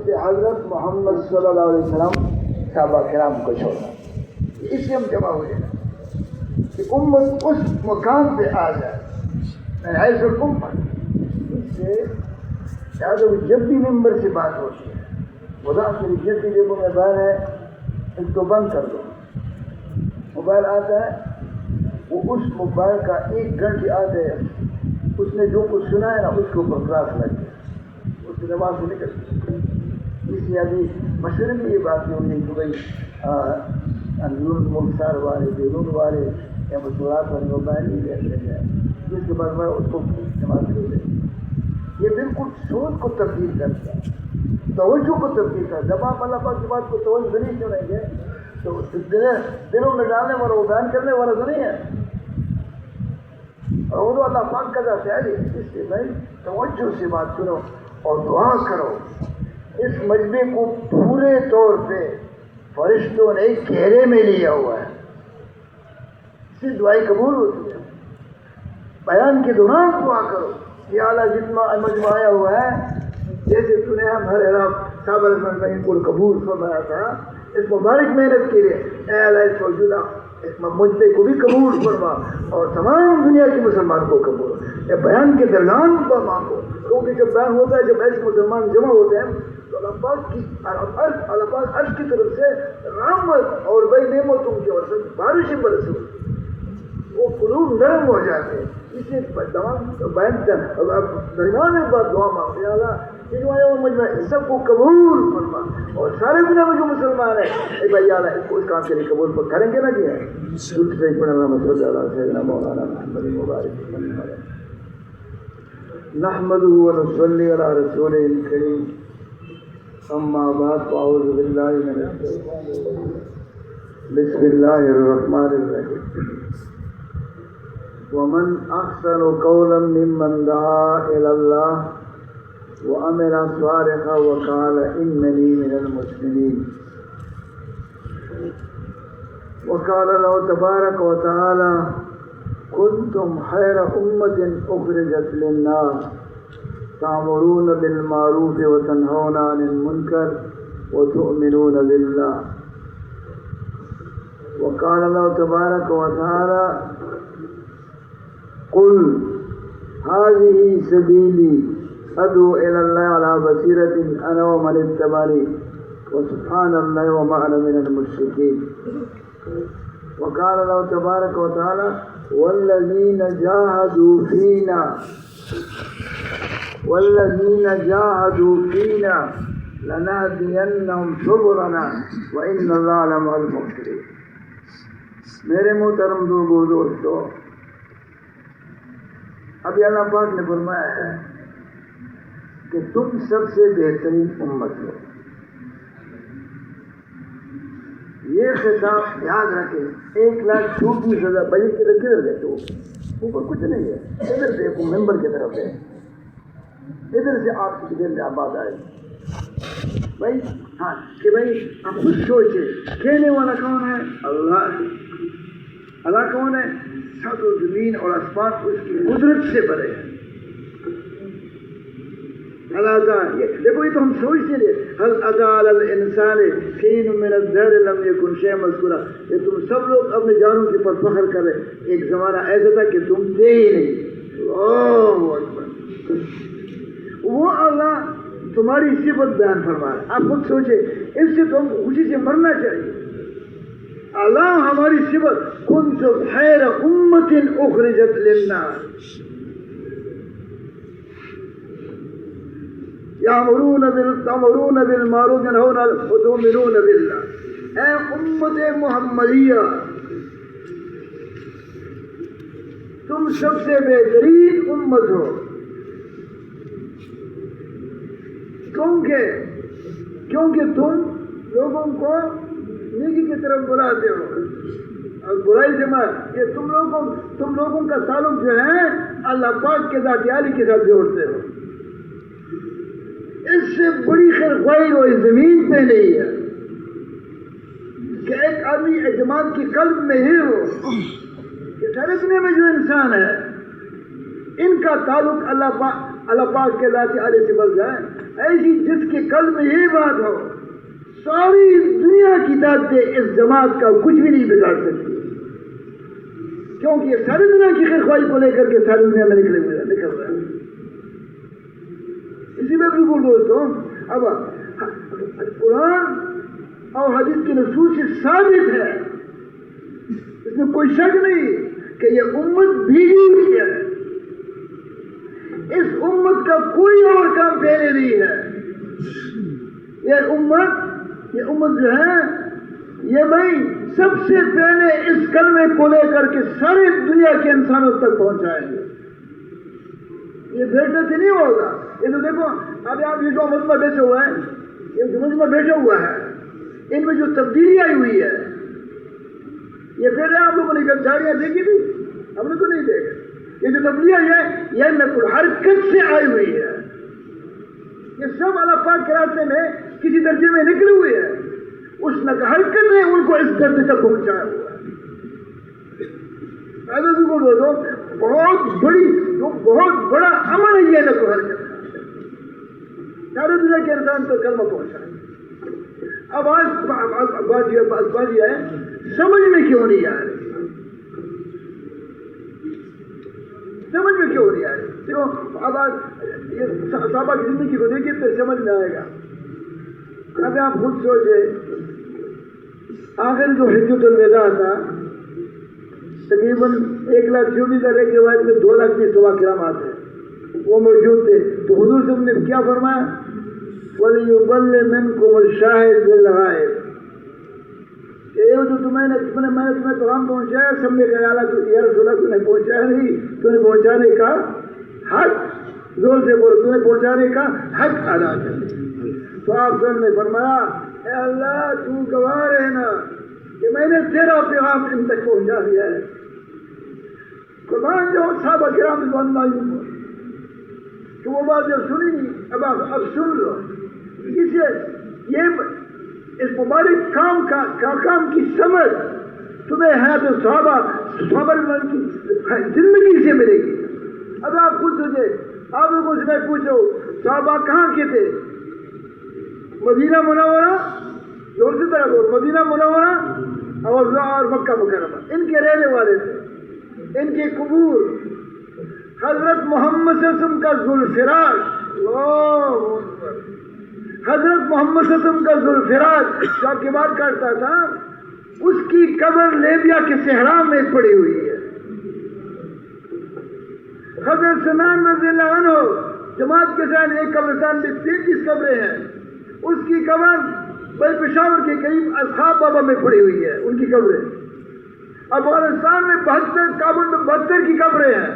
پہ حضرت محمد صلی اللہ علیہ وسلم صحابہ کرام کو چھوڑا. اس لیے ہم جمع ہوئے کہ امت اس مقام پہ آ جائے ایسے امت. اس سے یاد ہو جب بھی ممبر سے بات ہوتی ہے خدا میری جس کی جیبوں میں بار ہے اس کو بند کر دو. موبائل آتا ہے وہ اس موبائل کا 1 گھنٹے آتے ہے اس نے جو کچھ سنا ہے نا اس کے اوپر کلاس لگ گیا اس کی زبان سے نکل. اس لیے ابھی مشورے میں یہ بات ہو رہی کہ بھائی اندرون ملک والے بیرون والے یا مشورات والے موبائل نہیں لیتے جائے جس کے بعد میں اس کو استعمال کر دیں. یہ بالکل سوچ کو تبدیل کرتا ہے توجہ کو تبدیل کرتا ہے. جب آپ اللہ پاک کی بات کو توجہ ذریعے کیوں نہیں گے تو دلوں میں ڈالنے والا وہ بیان کرنے والا تو نہیں ہے. اور وہ اللہ پاک کا ذات ہے. اس سے بھائی توجہ سے بات کرو اور دعا کرو. اس مجمع کو پورے طور پہ فرشتوں نے گھیرے میں لیا ہوا ہے. اس سے دعائیں قبول ہوتی ہے. بیان کے دوران دعا کرو. یہ اعلیٰ جتنا مجمع آیا ہوا ہے جیسے تو نے ہم ہر عرب صابر رحمۃ کو قبول فرمایا تھا اس مبارک محنت کے لیے اے اللہ اس موجودہ اس مجمع کو بھی قبول فرما اور تمام دنیا کے مسلمان کو قبول. یہ بیان کے درمیان کو مانگو کیونکہ جب بیان ہوتا ہے جب ایسے مسلمان جمع ہوتے ہیں تو اللہ پاک عرش کی طرف سے رحمت اور بے نعمتوں کی اور بارشیں برسیں وہ قلوب نرم ہو جاتے ہیں. اس لیے درمیان میں بات دعا مانگتے ہیں اللہ مجمع سب کو قبول فرما اور سارے دنیا میں جو مسلمان ہیں اے بھائی اللہ اس کو اس کام کے لیے قبول کریں گے نا کیا مولانا محمد مبارک نحمده ونصلي على رسوله الكريم اما بعد فاعوذ بالله من الشيطان الرجيم بسم الله الرحمن الرحيم ومن احسن قولا ممن دعا الى الله وعمل صالحا وقال انني من المسلمين وقال الله تبارك وتعالى كنتم خير أمة أخرجت للناس تأمرون بالمعروف وتنهون عن المنكر وتؤمنون بالله وقال الله تبارك وتعالى قل هذه سبيلي أدعو إلى الله على بصيرة أنا ومن اتبعني وسبحان الله وما أنا من المشركين وقال الله تبارك وتعالى والذين جاهدوا فينا لنهدينهم سبلنا وإن الله لمع المحسنين. میرے محترم دوستو ابھی اللہ پاک نے فرمایا ہے کہ تم سب سے بہترین امت ہو. یہ خطاب یاد رکھیں 1,00,000 چھوٹ کی سزا بجٹ کے کدھر گئے تو اوپر کچھ نہیں ہے. ادھر دیکھو ممبر کی طرف ہے ادھر سے آپ کی دل میں آباد آئے بھائی. ہاں کہ بھائی آپ خود سوچے کہنے والا کون ہے اللہ. اللہ کون ہے سب زمین اور آسمان اس کی قدرت سے بھرے ہیں. دیکھو یہ تو ہم سوچتے رہے هل اتى على الانسان حين من الدهر لم يكن شيئا مذكورا. یہ تم سب لوگ اپنے جانوں کے پر فخر کر رہے. ایک زمانہ ایسا تھا کہ تم تھے ہی نہیں. اللہ اکبر. وہ اللہ تمہاری صفت بیان فرما رہا ہے. آپ خود سوچے اس سے تو ہم خوشی سے مرنا چاہیے. اللہ ہماری صفت کنتم خیر امت اخرجت للناس یامرون بالمعروف ینہون عن المنکر وتؤمنون باللہ. اے امت محمدیہ تم سب سے بہترین امت ہو. کیونکہ تم لوگوں کو نیکی کی طرف بلاتے ہو اور برائی سے کہ تم لوگوں کا تعلق جو ہے اللہ پاک کے ذات عالی کے ساتھ جوڑتے ہو. اس سے بڑی خیر خواہی وہ زمین پہ نہیں ہے کہ ایک آدمی اعتماد کی قلب میں ہی ہو کہ سارے دنیا میں جو انسان ہے ان کا تعلق اللہ پاک اللہ پاک کے ذات عالی سے بل جائے، ایسی جس کے قلب میں یہ بات ہو ساری دنیا کی طاقتیں اس جماعت کا کچھ بھی نہیں بگاڑ سکتی، کیونکہ یہ ساری دنیا کی خیر خواہی کو لے کر کے ساری دنیا میں نکل رہا ہے۔ اسی میں بالکل دوستوں اب قرآن اور حدیث کی نصوص سے ثابت ہے، اس میں کوئی شک نہیں کہ یہ امت بھیجی ہوئی ہے، اس امت کا کوئی اور کام پہلے نہیں ہے۔ یہ امت جو ہے یہ بھائی سب سے پہلے اس کلمے کو لے کر کے ساری دنیا کے انسانوں تک پہنچائیں گے، یہ بیٹھنے سے نہیں ہوگا۔ یہ تو دیکھو ابھی آپ یہ جو مجمع بیٹھے ہوا ہے، یہ جو مجمع بیٹھا ہوا ہے ان میں جو تبدیلی آئی ہوئی ہے، یہ پہلے آپ لوگوں نے گاڑیاں دیکھی تھی، ہم نے تو نہیں دیکھا۔ یہ جو تبدیلی آئی ہے یہ نقل حرکت سے آئی ہوئی ہے، یہ سب اللہ پاک کے راستے میں کسی درجے میں نکلی ہوئی ہے، اس نقل حرکت نے ان کو اس درجے تک پہنچایا ہوا ہے۔ بہت بڑا عمل ہے یہ نقل حرکت، سارے دنیا کے انسان تک کلمہ پہنچا ہے۔ اب آج بات یہ ہے سمجھ میں کیوں نہیں آ رہی، سمجھ میں کیوں نہیں آ رہی؟ دیکھو اب آج صحابہ کی زندگی کو دیکھیے تو سمجھ میں آئے گا۔ اب آپ خود سوچے آخر جو حجۃ الوداع تھا تقریباً 1,24,000 ایک روایت میں 2,00,000 کی صحابہ کرام آتے ہیں، وہ موجود تھے، تو حضور صاحب نے کیا فرمایا؟ وَلْيُبَلِّغْ مِنْكُمُ الشَّاهِدُ بِالْغَائِبِ، کہ جو میں نے تمہیں پیغام پہنچایا، سب نے کہا یا رسول اللہ تمہیں پہنچایا نہیں، تمہیں پہنچانے کا حق، زور سے بولو، تمہیں پہنچانے کا حق ادا کر۔ تو آپ سب نے فرمایا اے اللہ تو گواہ رہنا کہ میں نے تیرا پیغام ان تک پہنچا دیا ہے۔ قربان جو صحابہ کرام رضوان اللہ کہ وہ بات جب سنی نہیں، اب سن لو، یہ اس مبارک کام کی سمجھ تمہیں ہے تو صحابہ کی زندگی سے ملے گی۔ اب آپ خود سوچے، آپ لوگوں سے میں پوچھو صحابہ کہاں کے تھے؟ مدینہ منورہ، زور سے طرح بول، مدینہ منورہ اور مکہ مکرمہ، ان کے رہنے والے تھے۔ ان کے قبور حضرت محمد صلی اللہ علیہ وسلم کا ذوالفراش، حضرت محمد صلی اللہ علیہ وسلم کا ذوالفراش جو آپ کی بات کرتا تھا، اس کی قبر لیبیا کے صحرا میں پڑی ہوئی ہے۔ حضرت سنان رضی اللہ عنہ جماعت کے ساتھ ایک قبرستان میں 33 قبریں ہیں، اس کی قبر بھائی پشاور کے قریب اصحاب بابا میں پڑی ہوئی ہے، ان کی قبریں۔ افغانستان میں 72، کابل میں 72 کی قبریں ہیں،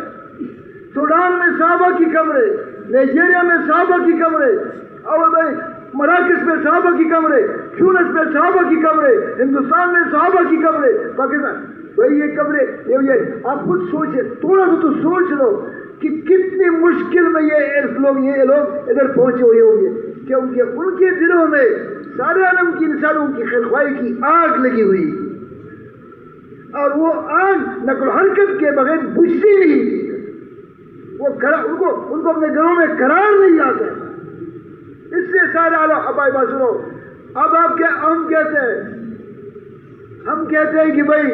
سوڈان میں صحابہ کی قبریں، نائجیریا میں صحابہ کی قبریں، اور بھائی مراکش میں صحابہ کی قبریں، تیونس میں صحابہ کی قبریں، ہندوستان میں صحابہ کی قبریں، پاکستان بھائی یہ قبریں یہ آپ خود سوچیں، تھوڑا سا تو سوچ لو کہ کتنی مشکل میں یہ لوگ ادھر پہنچے ہوئے ہوں گے، کیونکہ ان کے دلوں میں سارے عالم کی انسانوں کی خیرخواہی کی آگ لگی ہوئی، اور وہ آگ نقل حرکت کے بغیر بجھتی نہیں تھی، ان کو اپنے گھروں میں قرار نہیں آتا۔ اس سے سارے عالم ابائی بات سنو، اب ہم کہتے ہیں کہ بھائی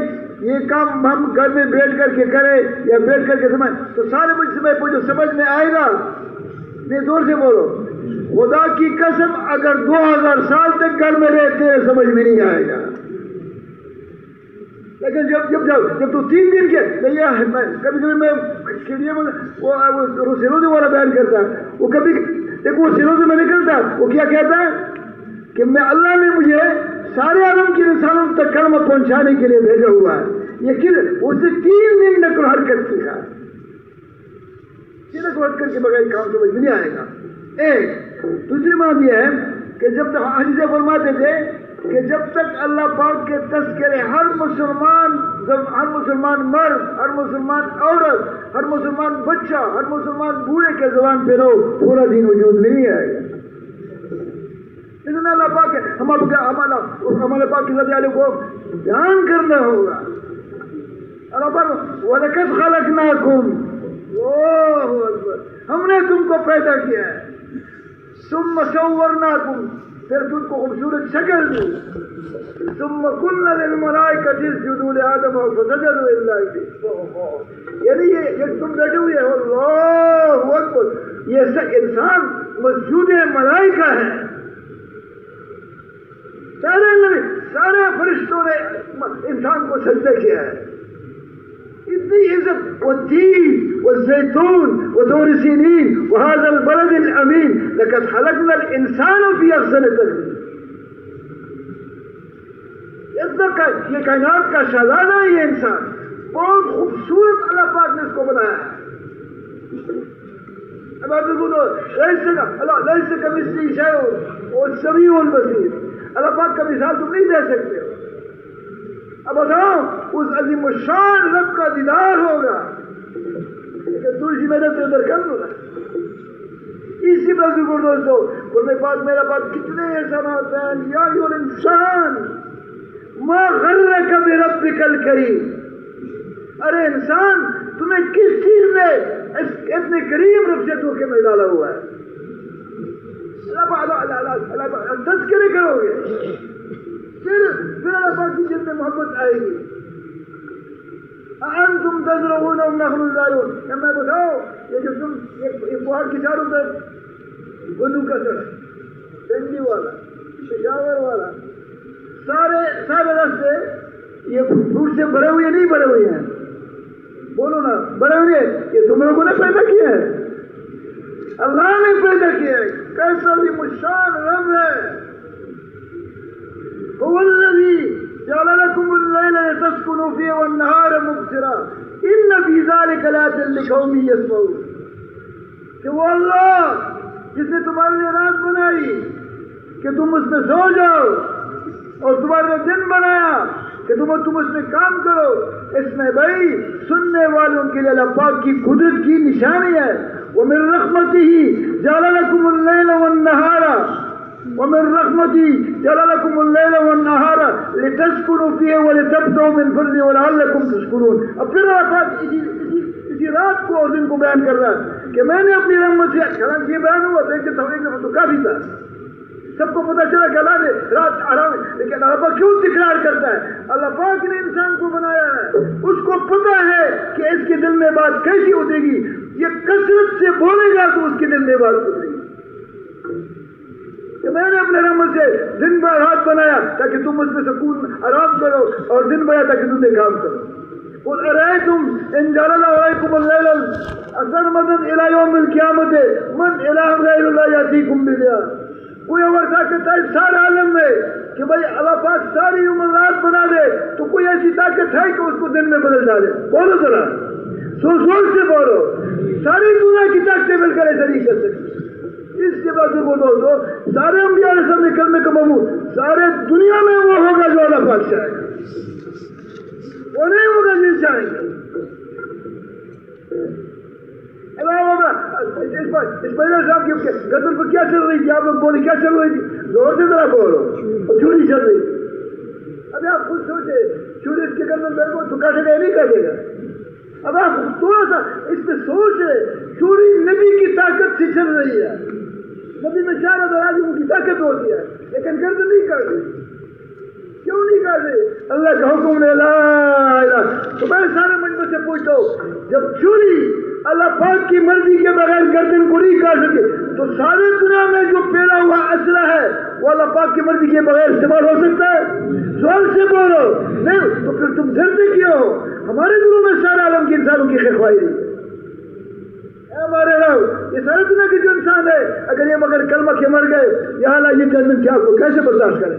یہ کام ہم گھر میں بیٹھ کر کے کریں یا بیٹھ کر کے سمجھ، تو سارے مجھ سے میں پوچھو سمجھ میں آئے گا؟ نہیں، زور سے بولو، خدا کی قسم اگر 2000 سال تک گھر میں رہتے ہیں سمجھ میں نہیں آئے گا۔ لیکن جب تو 3 دن کے کبھی میں وہ سیروزے والا بیان کرتا ہے، وہ کبھی دیکھو وہ سیروزے میں نکلتا ہے، وہ کیا کہتا ہے کہ میں اللہ نے مجھے سارے عالم کے انسانوں تک کلمہ پہنچانے کے لیے بھیجا ہوا ہے۔ یہ اسے 3 دن نقل حرکت سیکھا، نقل حرکت کے بغیر کام سمجھ میں نہیں آئے گا۔ ایک دوسری بات یہ ہے کہ جب تک حدیث فرماتے تھے کہ جب تک اللہ پاک کے تذکرے ہر مسلمان مرد، ہر مسلمان عورت، ہر مسلمان بچہ، ہر مسلمان بوڑھے کے زبان پہ رہو، پورا دین وجود میں نہیں آئے گا۔ لیکن اللہ پاک ہمارے پاک کی ذات علیہ کو بیان کرنا ہوگا۔ اللہ پاک وَلَقَدْ خَلَقْنَاكُمْ اللہ اکبر، ہم نے تم کو پیدا کیا ہے، ثم صورناکم، پھر تم کو خوبصورت شکل دی، ثم قلنا للملائکۃ اسجدوا لآدم فسجدوا الا ابلیس، یعنی یہ تم بیٹھے ہوئے ہو، اللہ اکبر، یہ انسان مسجود ملائکہ ہے، سارے فرشتوں نے انسان کو سجدہ کیا ہے، اتنی عزت، والتین والزیتون وطور سینین وهذا البلد الامین لقد خلقنا الانسان فی احسن تقویم، یہ کائنات کا شہزادہ ہے یہ انسان، بہت خوبصورت اللہ پاک نے اس کو بنایا ہے۔ اب آپ دیکھو تو لیس کمثلہ شیء وهو السمیع البصیر، اللہ پاک کا مثال تم نہیں دے سکتے ہو۔ اب بتاؤ اس عظیم الشان رب کا دیدار ہوگا، لیکن دوسری محنت تو ادھر کر دو نا۔ اسی بات کو دوستو قرآن پاک میرا پاک کتنے احسانات ہیں، یا ایھا الانسان ما غرک بربک الکریم، ارے انسان تمہیں کس چیز نے اتنے کریم رب سے دھوکے میں ڈالا ہوا ہے؟ تذکرے کرو گے پھر اللہ پاک کی جن میں محبت آئے گی۔ انتم تزرعون ام نحن الزارعون، میں بتاؤ یہ جو تم یہ پہاڑ کی چاروں طرف گلو کا سڑک، ٹنڈی والا، پشاور والا، سارے راستے یہ فروٹ سے بھرے ہوئے نہیں بھرے ہوئے ہیں؟ بولو نا، بھرے ہوئے، یہ تم لوگوں نے پیدا کیا ہے، اللہ نے پیدا کیا ہے، کیسا بھی مشان رب ہے۔ هو الذي جعل لكم الليل لتسكنوا فيه والنهار مبصرا ان في ذلك لآيات لقوم يسمعون، کہ وہ اللہ جس نے تمہارے لیے رات بنائی کہ تم اس میں سو جاؤ، اور تمہارے لیے دن بنایا کہ تم اس میں کام کرو، اس میں بھائی سننے والوں کے لیے اللہ پاک کی قدرت کی نشانی ہے۔ ومن رحمته جعل لكم الليل والنهار ومن رحمته جعل لكم الليل والنهار لتسكنوا فيه ولتبتغوا من فضله ولعلكم تشكرون۔ اب پھر اللہ پاک اسی رات کو اور دن کو بیان کر رہا ہے کہ میں نے اپنی رحمت سے، حالانکہ یہ بیان ہوا تھا کہ توحید میں تو کافی تھا، سب کو پتہ چلا کہ اللہ نے رات آرام، لیکن اللہ پاک کیوں تکرار کرتا ہے؟ اللہ پاک نے انسان کو بنایا ہے، اس کو پتہ ہے کہ اس کے دل میں بات کیسی اترے گی، یہ کثرت سے بولے گا تو اس کے دل میں بات اترے گی، کہ میں نے اپنے رحمت سے دن بھر رات بنایا تاکہ تم اس میں سکون آرام کرو، اور دن بھر تاکہ تم نے کام کرو۔ قل ارأيتم ان جعل الله عليكم الليل سرمدا الى يوم القيامة من اله غير الله يأتيكم بضياء، کوئی اور طاقت ہے سارے عالم میں کہ بھائی اللہ پاک ساری عمر رات بنا دے، تو کوئی ایسی طاقت ہے کہ اس کو دن میں بدل ڈالے؟ بولو ذرا، زور سے بولو، ساری دنیا کی طاقتیں مل کر ایسا نہیں کر سکتی۔ اس کے بعد وہ دوستو سارے انبیاء علیہ السلام نے کلمے کا مقبول، سارے دنیا میں وہ ہوگا جو اللہ پاک چاہے گا، وہ نہیں ہوگا جس چاہیں گے۔ اس پہلے صاحب کی گردن پر کیا چل رہی تھی؟ آپ لوگ بولے کیا چل رہی تھی؟ زور سے ذرا بولو، اور چھری چل رہی تھی۔ ابھی آپ خود سوچے، چھری اس کے گردن پر تو کاٹے گا یا نہیں کاٹے گا؟ اب آپ تھوڑا سا اس پہ سوچے، چھری نبی کی طاقت سے چل رہی ہے، نبی میں 4000 آدمیوں کی طاقت ہوتی ہے، لیکن گردن نہیں کاٹ رہی، کیوں نہیں کاٹ رہی؟ اللہ کا حکم نے لا الہ۔ تو میں سارے مجمع سے پوچھتا ہوں، جب چھری اللہ پاک کی مرضی کے بغیر گردن کو نہیں کاٹ سکے، تو سارے دنیا میں جو پھیلا ہوا اسلحہ ہے وہ اللہ پاک کی مرضی کے بغیر استعمال ہو سکتا ہے؟ زور سے بولو، نہیں تو پھر تم ڈرتے کیوں ہو؟ ہمارے دلوں میں سارے عالم کے انسانوں کی خیر خواہی ہے، ہمارے رب یہ سارے دنیا کے جو انسان ہے، اگر یہ مگر کلمہ کے مر گئے، یہ اللہ یہ جنت کیا کو کیسے برداشت کریں؟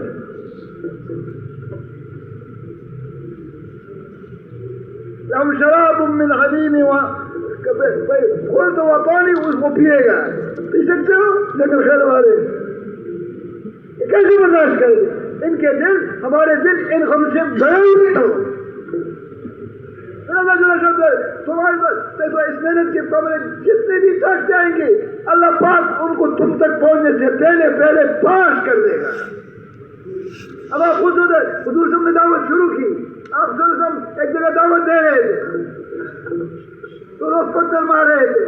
لہم شراب من حمیم خلد و پانی، اس کو پیے گا، پی سکتے ہو؟ لیکن خیر والے کیسے برداشت کریں؟ ان کے دل، ہمارے دل ان غم سے بھرے ہوئے ہو۔ تمہارے پاس اس محنت کے سامنے جتنے بھی طاقتیں آئیں گے، اللہ پاک ان کو تم تک پہنچنے سے پہلے پاس کر دے گا۔ اب آپ خود ادھر حضور صاحب نے دعوت شروع کی، آپ ایک جگہ دعوت دے رہے تھے، تو لوگ پتھر مار رہے تھے.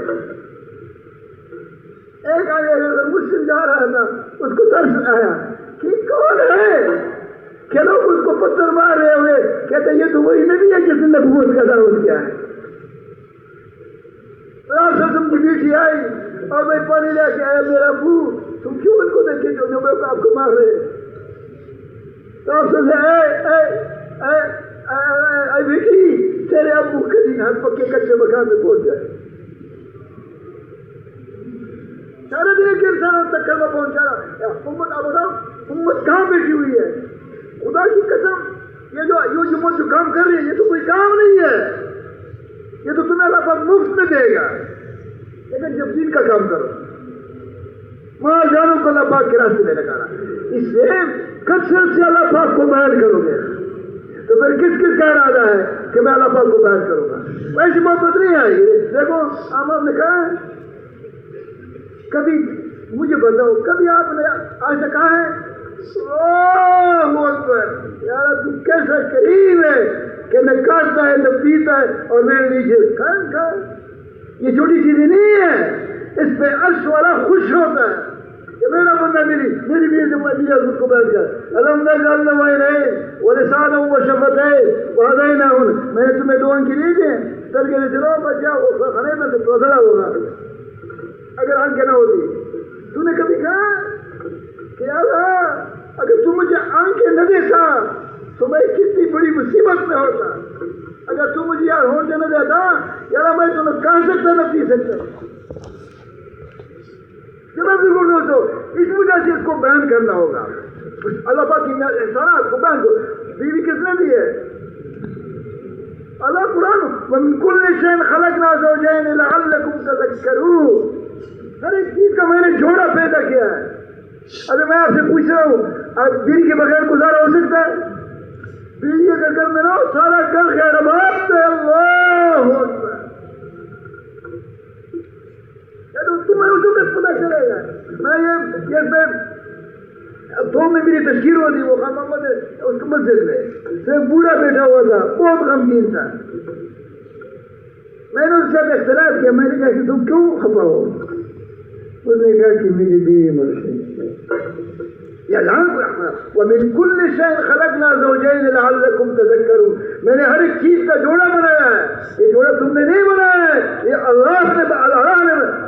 ایک آگے مسلم جا رہا تھا, اس کو ترس آیا کہ کون ہے کہ لوگ اس کو پتھر مار رہے ہوئے, کہتے یہ تو وہی نبی ہے جس نے نبوت کا دعوت کیا ہے. آپ سسم کی بیٹی آئی اور میں پانی لے کے آیا, میرا ابو تم کیوں ان کو دیکھے جو آپ کو مار رہے. تو آپ سے اے بیٹی تیرے ابو کبھی ہر پکے کچے مکان میں پہنچ جائے. سارے دن کے انسانوں تک کلمہ پہنچا رہا. امت اب بتاؤ امت کہاں بیٹھی ہوئی ہے؟ خدا کی قسم, یہ جو کام کر رہی ہے یہ تو کوئی کام نہیں ہے, یہ تو تمہیں اللہ پاک مفت میں دے گا. لیکن جب دین کا کام کرو, مال جانوں کو اللہ پاک کے راستے میں لگانا, اس سے کثرت سے اللہ پاک کو بیان کرو گے, تو پھر کس کا ارادہ ہے کہ میں اللہ پاک کو بیان کروں گا؟ ویسی محبت نہیں آئے گی. دیکھو آپ نے کہا ہے, کبھی مجھے بتاؤ کبھی آپ نے آج کہا ہے اللہ اکبر یار تو کیسا کریم ہے کہ نہ کھاتا ہے نہ پیتا ہے اور میرے نیچے کھا. یہ چھوٹی چیزیں نہیں ہے, اس پہ عرش والا خوش ہوتا ہے کہ میرا بندہ میری بیوی اس کو بیٹھ کر الحمد للہ ولسانہ وشفتین وہدیناہن, میں نے تمہیں 2 آنکھیں دی تھیں کر کے چلو بچہ وہ کھانے میں تو پودھڑا ہوگا. اگر آنکھیں نہ ہوتی تو نے کبھی کہا کہ اللہ اگر تو مجھے آنکھیں نہ دیتا تو میں کتنی بڑی مصیبت میں ہوتا, اگر تو مجھے یار ہونٹیں نہ دیتا یار میں تمہیں کہا سکتا نہ پی سکتا. تو اس وجہ سے اس کو بیان کرنا ہوگا. اللہ پاک کی احسانات کو بیان کرو. بیوی کس نے دی ہے؟ اللہ قرآن وَمِن كُلِّ شَيْءٍ خَلَقْنَا زَوْجَيْنِ لَعَلَّكُمْ تَذَكَّرُونَ, ہر ایک چیز کا میں نے جوڑا پیدا کیا ہے. ابھی میں آپ سے پوچھ رہا ہوں, آج بیوی کے بغیر گزارا ہو سکتا ہے؟ بیوی کے گھر میں نہ ہو سارا گھر خیر آباد سے اللہ اکبر. تمہیں اس وقت پتہ چلے گا. میں یہ دو میں میری تشکیل ہوتی, وہ خان محمد اس کو مسجد میں صرف بوڑھا بیٹھا ہوا تھا, بہت غمگین تھا. میں نے اس سے اختلاف کیا, میں نے کہا کہ تم کیوں خفا ہو؟ اس نے کہا کہ میری بیوی مر گئی. وَمِن كُلِّ شَيْءٍ خَلَقْنَا زَوْجَيْنِ لَعَلَّكُمْ تَذَكَّرُونَ, میں نے ہر ایک چیز کا جوڑا بنایا ہے. یہ جوڑا تم نے نہیں بنایا ہے, یہ اللہ نے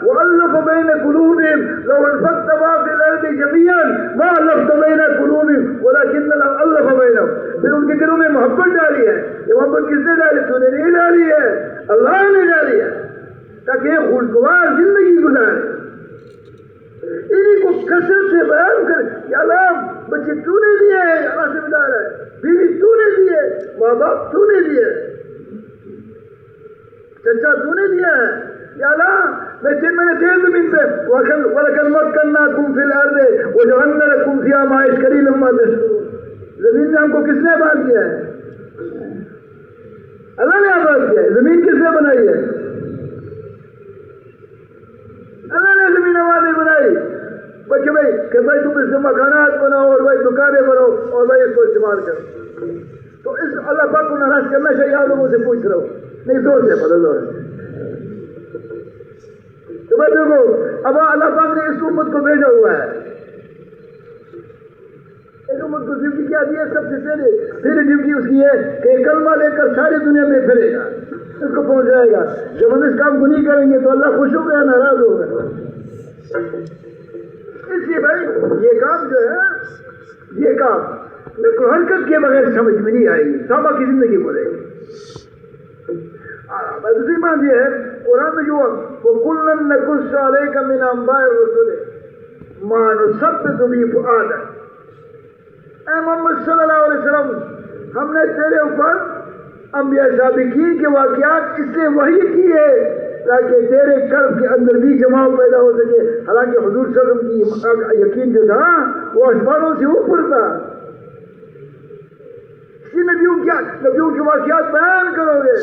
وَأَلَّفَ بَيْنَ قُلُوبِهِمْ لَوْ أَنفَقْتَ مَا فِي الْأَرْضِ جَمِيعًا مَا أَلَّفْتَ بَيْنَ قُلُوبِهِمْ وَلَكِنَّ اللَّهَ أَلَّفَ بَيْنَهُمْ. پھر ان کے دلوں میں محبت ڈالی ہے. یہ محبت کس نے ڈالی؟ تو نے نہیں ڈالی ہے, اللہ نے ڈالی ہے, تاکہ یہ خوشگوار زندگی گزارے. انہیں کو کثرت سے بیان کر کہ اللہ بچے تو نے دیے, اللہ سے ملا رہا ہے, بیوی تو نے دیے, ماں باپ تو نے دیے, چچا تو نے دیا ہے. یا اللہ میں نے تیل زمین پہ وَلَكَدْ مَكَّنَّاكُمْ فِي الْأَرْضِ وَجَعَلْنَا لَكُمْ فِيهَا مَعَيْشَ قَلِيلًا مَا تَشْكُرُونَ. زمین میں ہم کو کس نے آباد کیا ہے؟ اللہ نے آباد کیا ہے. زمین کس نے بنائی ہے؟ اللہ نے زمین آباد نہیں بنائی. بچے بھائی تم اس سے مکانات بناؤ اور بھائی دکانیں بناؤ اور بھائی اس کو استعمال کرو. تو اس اللہ پاک کو ناراض کرنا چاہیے. آپ لوگوں سے پوچھ رہا ہوں, نہیں زور سے بدل دو. تو میں دیکھو اب اللہ پاک نے اس امت کو بھیجا ہوا ہے. ایک امت کو ڈیوٹی کیا دی ہے سب سے پہلے ڈیوٹی اس کی ہے کہ کلمہ لے کر ساری دنیا میں پھیلے گا, اس کو پہنچ جائے گا. جب ہم اس کام کو نہیں کریں گے تو اللہ خوش ہو گیا ناراض ہو گیا. اس لیے بھائی یہ کام جو ہے یہ کام بالکل حرکت کے بغیر سمجھ میں نہیں آئے گی. صحابہ کی زندگی بولے گی. دوسری بات یہ ہے قرآن میں جو وَكُلًّا نَقُصُّ عَلَيْكَ مِنْ أَنْبَاءِ الرُّسُلِ مَا نُثَبِّتُ بِهِ فُؤَادَكَ. اے محمد صلی اللہ علیہ وسلم, ہم نے تیرے اوپر انبیاء سابقین کے واقعات اس لیے وحی کی ہے تاکہ تیرے قلب کے اندر بھی جماؤ پیدا ہو سکے. حالانکہ حضور صلی اللہ علیہ وسلم کی یقین جو تھا وہ آسمانوں سے اوپر تھا. اسی نبیوں کے واقعات بیان کرو گے.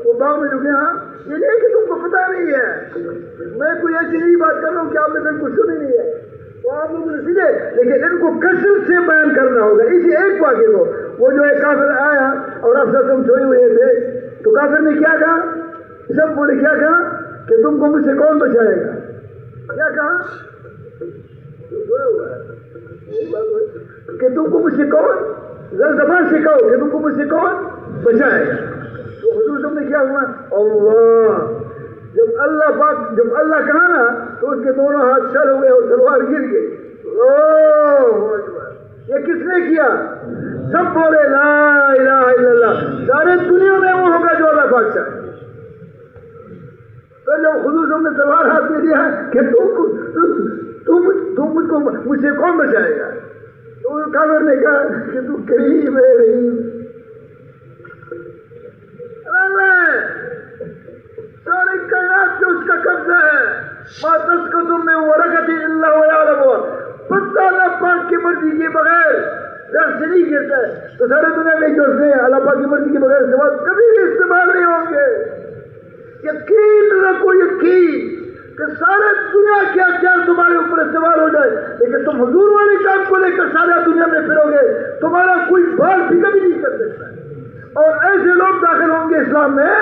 وہ باغ میں رکے, ہاں یہ نہیں کہ تم کو پتہ نہیں ہے. میں کوئی ایسی نہیں بات کر رہا ہوں کہ آپ نے پھر کچھ سنی نہیں ہے. تو آپ لوگوں نے سیدھے، لیکن ان کو کثرت سے بیان کرنا ہوگا اسی ایک واقعے کو. وہ جو ایک کافر آیا اور آپ سب سوئے ہوئے تھے، تو کافر نے کیا کہا؟ سب بولے کیا کہا کہ تم کو مجھ سے کون بچائے گا؟ کیا کہا کہ تم کو مجھ سے کون، زبان سے کہو کہ تم کو مجھ سے کون بچائے گا. تو حضور صاحب نے کیا ہوا؟ اللہ. جب اللہ کہا نا تو اس کے دونوں ہاتھ سر ہو گئے اور تلوار گر گئی. یہ کس نے کیا؟ سب بولے لا الہ الا اللہ. سارے دنیا میں وہ ہوگا جو اللہ پاک چاہے. پھر جب حضور صاحب نے تلوار ہاتھ میں دیا کہ تم مجھ سے کون بچائے گا، تو کافر نے کہا کہ تو کریم ہے رحیم. سارے کائنات جو اس کا قبضہ ہے. ما تسقط من ورقۃ الا ويعلمها. پتا اللہ پاک کی مرضی کے بغیر درخت سے نہیں گرتا ہے. تو سارے دنیا میں جو سے اللہ پاک کی مرضی کے بغیر استعمال کبھی بھی استعمال نہیں ہوں گے. یقین رکھو، یقین کہ سارے دنیا کے اختیار تمہارے اوپر استعمال ہو جائے، لیکن تم حضور والے کام کو لے کر سارا دنیا میں پھرو گے، تمہارا کوئی بال بھی کبھی نہیں کر سکتا. اور ایسے لوگ داخل ہوں گے اسلام میں.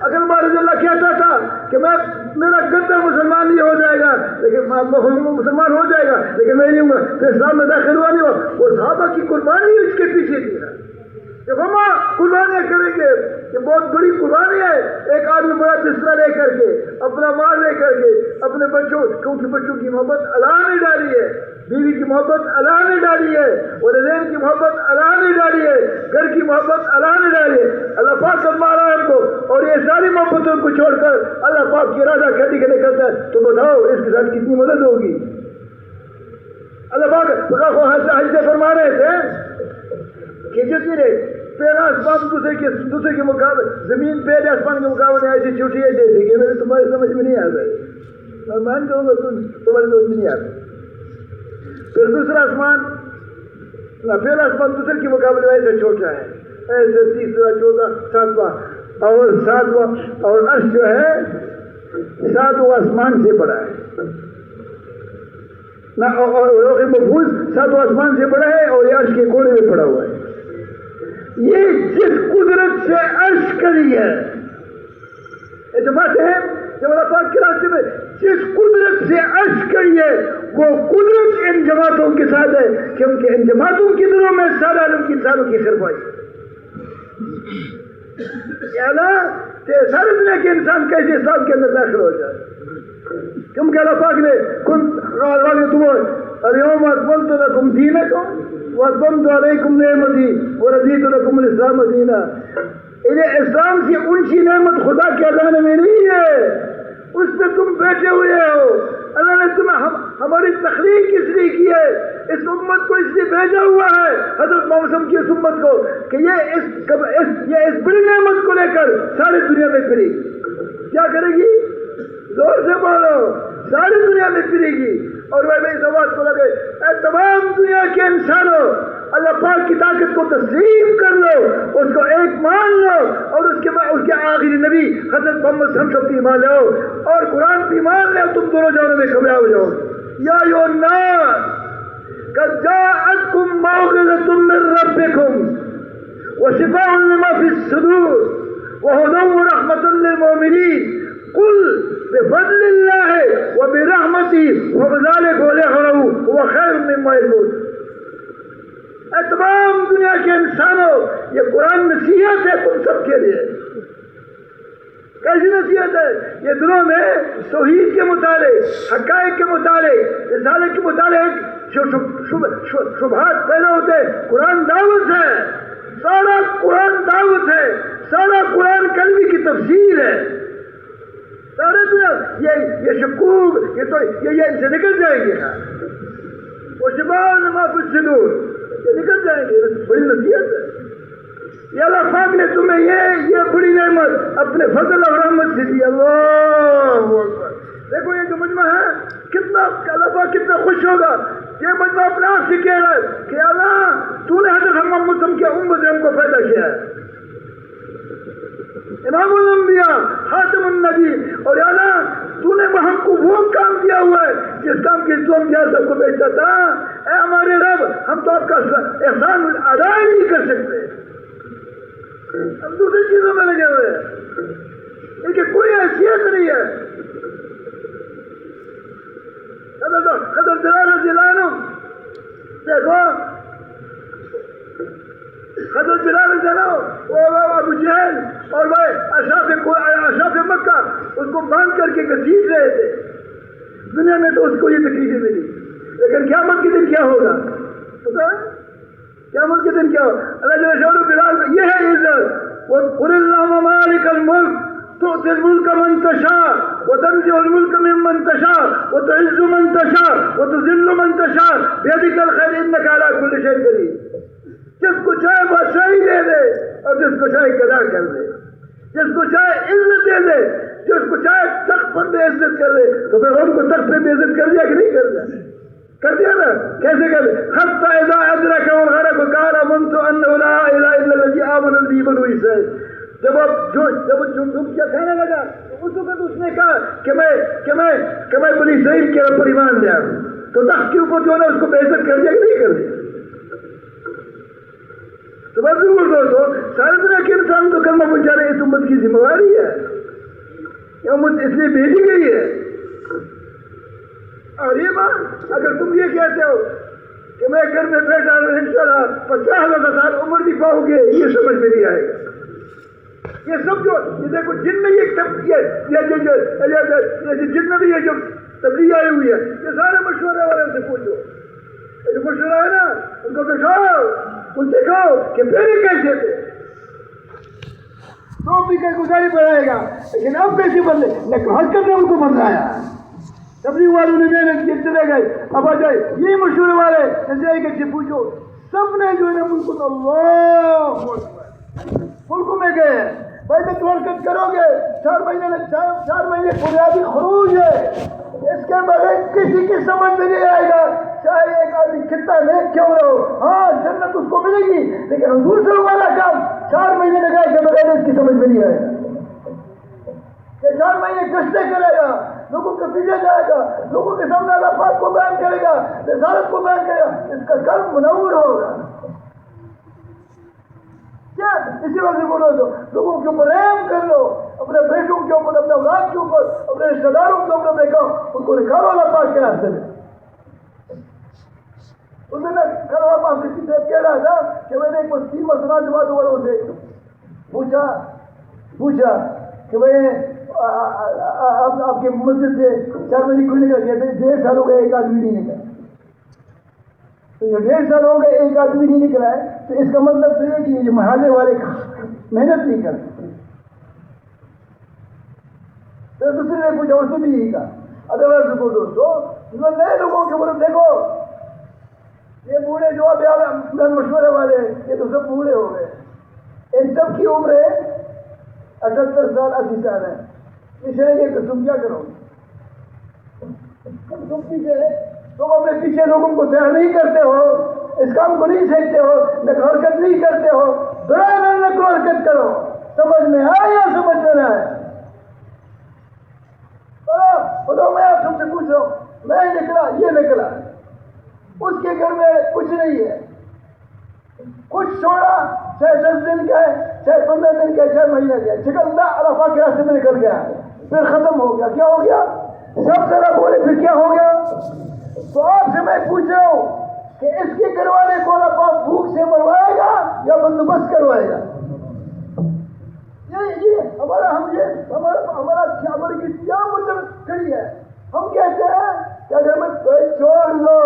اگر رضی اللہ کہتا تھا کہ میرا گدا مسلمان نہیں ہو جائے گا، لیکن مسلمان ہو جائے گا لیکن میں نہیں ہوں گا، تو اسلام میں داخل ہوا نہیں ہوا. وہ صحابہ کی قربانی اس کے پیچھے تھی نا. جب ہم قربانیاں کریں گے، یہ بہت بڑی قربانی ہے. ایک آدمی بڑا بستر لے کر کے، اپنا مال لے کر کے، اپنے بچوں، کیونکہ بچوں کی محبت اللہ نے ڈالی ہے، بیوی کی محبت اللہ نے ڈالی ہے، والدین کی محبت اللہ نے ڈالی ہے، گھر کی محبت اللہ نے ڈالی ہے. اللہ پاک فرما رہا ہے ہم کو، اور یہ ساری محبتوں کو چھوڑ کر اللہ پاک کی ارادہ کھڑی کے نکلتا ہے. تو بتاؤ اس کے ساتھ کتنی مدد ہوگی. اللہ پاک حج فرما رہے تھے کہ جتنے پہلا آسمان دوسرے کے مقابلے، زمین پہلے آسمان کے مقابلے ایسی چھوٹی ہے جیسے کہ میرے تمہاری سمجھ میں نہیں آ گئی. میں مان کروں گا تمہاری سمجھ میں نہیں آ گئی. پھر دوسرا آسمان، پہلا آسمان دوسرے کے مقابلے میں ایسا چھوٹا ہے، ایسے تیسرا، چوتھا، ساتواں اور عرش جو ہے ساتواں آسمان سے بڑا ہے. محفوظ ساتواں آسمان سے بڑا ہے اور یہ عرش کے کونے میں پڑا ہوا ہے. یہ جس قدرت سے عرش کری ہے، یہ جماعت ہے جب اللہ پاک کے راستے میں جس قدرت سے عرش کری ہے، وہ قدرت ان جماعتوں کے ساتھ ہے، کیونکہ ان جماعتوں کی دلوں میں سارے عالم کی انسانوں کی خیرخواہی. یا اللہ سارے دنیا کے انسان کیسے اسلام کے اندر داخل ہو جائے، کیونکہ اللہ پاک نے اليوم اکملت لکم دینکم واتممت علیکم نعمتی ورضیت لکم الاسلام دینا. انہیں اسلام کی اونچی نعمت خدا کے اذان میں نہیں ہے، اس پہ تم بیٹھے ہوئے ہو. اللہ نے تمہیں ہماری تخلیق اس لیے کی ہے، اس امت کو اس لیے بھیجا ہوا ہے، حضرت محمد صلی اللہ علیہ وسلم کی اس امت کو، کہ یہ اس بڑی نعمت کو لے کر ساری دنیا میں پھرے گی. کیا کرے گی؟ زور سے بولو، ساری دنیا میں پھرے گی. اور میں اس آواز کو لگے، اے تمام دنیا کے انسانوں، اللہ پاک کی طاقت کو تسلیم کر لو، اس کو ایک مان لو، اور اس کے آخری نبی حضرت محمد صلی اللہ علیہ وسلم کی ایمان لاؤ، اور قرآن کی ایمان لاؤ. تم دونوں جانوں میں کامیاب ہو جاؤ. یا ایھا الناس قد جاءتکم موعظۃ من ربکم وشفاء لما فی الصدور وہدی ورحمۃ للمؤمنین. قل بفضل اللہ وبرحمتہ فبذلک فلیفرحوا هو خیر مما یجمعون. اے تمام دنیا کے انسانوں، یہ قرآن نصیحت ہے تم سب کے لیے. کیسی نصیحت ہے؟ یہ دنوں میں توحید کے متعلق، حقائق کے متعلق، رسالت کے متعلق جو شبہات پیدا ہوتے ہیں، قرآن دعوت ہے، سارا قرآن دعوت ہے، سارا قرآن کلمی کی تفسیر ہے. سارے دنیا یہ شکوک یہ ان سے نکل جائیں گے. وہ شفاء لما فی الصدور، یہ نکل جائیں گے. بڑی نصیحت ہے. یہ اللہ پاک نے تمہیں یہ بڑی نعمت اپنے فضل اور رحمت سے دی. اللہ اکبر. دیکھو یہ جو مجمع ہے، کتنا اللہ پاک کتنا خوش ہوگا. یہ مجمع اپنے آپ سے کہہ رہا ہے کہ اللہ تو نے حضرت محمد صلی اللہ علیہ وسلم کی امت سے ہم کو پیدا کیا ہے، امام الانبیاء، خاتم النبی، اور یا اللہ تو نے ہم کو وہ کام دیا ہوا ہے جس کام کی تو ہم یہاں سب کو بیچتا تھا. اے ہمارے رب ہم تو آپ کا احسان ادا ہی نہیں کر سکتے, ہم دوسری چیزوں میں لگے ہوئے ہیں, ان کی کوئی حیثیت نہیں ہے. حضرت بلال رضی اللہ عنہ دیکھو, حضرت بلال رضی اللہ عنہ ابو جہل اور وہ اشراف مکہ اس کو باندھ کر کے گھسیٹ رہے تھے. دنیا میں تو اس کو یہ تکلیفیں ملی, لیکن قیامت کے دن کیا ہوگا پتا ہے؟ قیامت کے دن کیا ہوگا؟ اللہ جل شانہ بلال یہ ہے عزت. قل اللہم مالک الملک تؤتی الملک من تشاء وتنزع الملک ممن تشاء وتعز من تشاء وتذل من تشاء بیدک الخیر انک علی کل شیء قدیر. جس کو چاہے بادشاہی دے دے اور جس کو چاہے قضا کر دے, جس کو چاہے عزت دے دے, جس کو چاہے تخت پر بے عزت کر دے. تو پھر ہم کو تخت پہ بے عزت کر دیا کہ نہیں کر دیا؟ کر دیا نا. کیسے کر دیا؟ حتی اذا ادرک الغرق قال آمنت انہ لا الہ الا الذی آمنت بہ بنو اسرائیل. جب کیا کہنے لگا اس وقت اس نے کہا کہ میں بنی اسرائیل کے رب پر ایمان لیا. تو تخت کے اوپر جو ہے اس کو بے عزت کر دیا کہ نہیں کر دیا؟ تو بس ضرور دوستو, سارے دنیا کے انسان تو کلمہ پہنچا رہے, اس امت کی ذمہ داری ہے, یہ امت اس لیے بھیجی گئی ہے. اور یہ بات اگر تم یہ کہتے ہو کہ میں گھر میں بیٹھا انشاءاللہ 50,000 سال عمر بھی پاؤ گے, یہ سمجھ میں نہیں آئے گا. یہ سب جو یہ دیکھو جن میں یہ جن میں بھی یہ جو تبلیغ آئی ہوئی ہے, یہ سارے مشورے والے سے پوچھو. یہ جو مشورہ ہے نا ان کو بٹھاؤ, ان سے کہو کہ پہلے کیسے تھے, تو بھی کہیں گزاری بڑھائے گا, لیکن اب کیسے بدلے؟ حرکت نے ان کو بدلایا. تبلیغ والوں نے محنت کی, چلے گئے. اب آ جائے یہ مشورے والے جائے کہ سے پوچھو, سب نے جو ہے نا ملک تو اللہ ملکوں میں گئے بھائی میں تو حرکت کرو گے 4 مہینے بنیادی خروج ہے, اس کے بغیر کسی کی سمجھ میں نہیں آئے گا, چاہے ایک آدمی کتنا نیک کیوں نہ ہو. ہاں جنت اس کو ملے گی, لیکن حضور صلی اللہ علیہ کام 4 مہینے لگائے کے بغیر اس کی سمجھ میں نہیں آئے گا. کہ 4 مہینے گشتیں کرے گا, لوگوں کے پیچھے جائے گا, لوگوں کے سامنے اللہ پاک کو بیان کرے گا, رسالت کو بیان کرے گا, اس کا قلب منور ہوگا. کیا اسی وقت بولو تو لوگوں کے اوپر رحم کر لو, اپنے بیٹوں کے اوپر, اپنے اولاد کے اوپر, اپنے رشتہ داروں کے اوپر, اپنے کام ان کو نکالو اللہ پاک کے راستے میں. اس نے کل آپ سے کہہ رہا تھا کہ میں نے ایک مسلمہ سنا جماعت والوں سے پوچھا کہ بھائی آپ کے مسجد سے 4 مہینے کیوں نکل گیا؟ 1.5 سال ہو گئے ایک آدمی نہیں نکلا. تو یہ 1.5 سال ہو گئے ایک آدمی نہیں نکلا ہے, تو اس کا مطلب تو یہ کہ یہ محلے والے محنت نہیں کرتے. تو دوسرے نے پوچھا, اس نے بھی یہی کہا. ادروائز کو دوستو نئے لوگوں کے اوپر دیکھو, یہ بوڑھے جو ابھی مشورے والے یہ تو سب بوڑھے ہو گئے. ان سب کی عمریں 78 سال 80 سال ہے. پچھڑے گے تو تم کیا کرو گے؟ تم پیچھے تم اپنے پیچھے لوگوں کو سیاح نہیں کرتے ہو, اس کام کو نہیں سیکھتے ہو, نقل حرکت نہیں کرتے ہو. دوبارہ نقل حرکت کرو, سمجھ میں آئے یا سمجھ میں نہ آئے. خدا میں آپ تم سے پوچھ رہا ہوں, میں نکلا یہ نکلا, اس کے گھر میں کچھ نہیں ہے, کچھ چھوڑا, چاہے 10 دن کا ہے, چاہے 15 دن کا ہے, چاہے مہینہ کا ہے, چکلتا عرفہ کے راستے میں نکل گیا, پھر ختم ہو گیا. کیا ہو گیا؟ سب ذرا بولے پھر کیا ہو گیا؟ تو آپ سے میں پوچھ رہا ہوں کہ اس کے گھر والے کو اللہ پاک بھوک سے مروائے گا یا بندوبست کوائے گا؟ یہ ہماری کیا مطلب کھڑی ہے. ہم کہتے ہیں کہ اگر میں چھوڑ لو,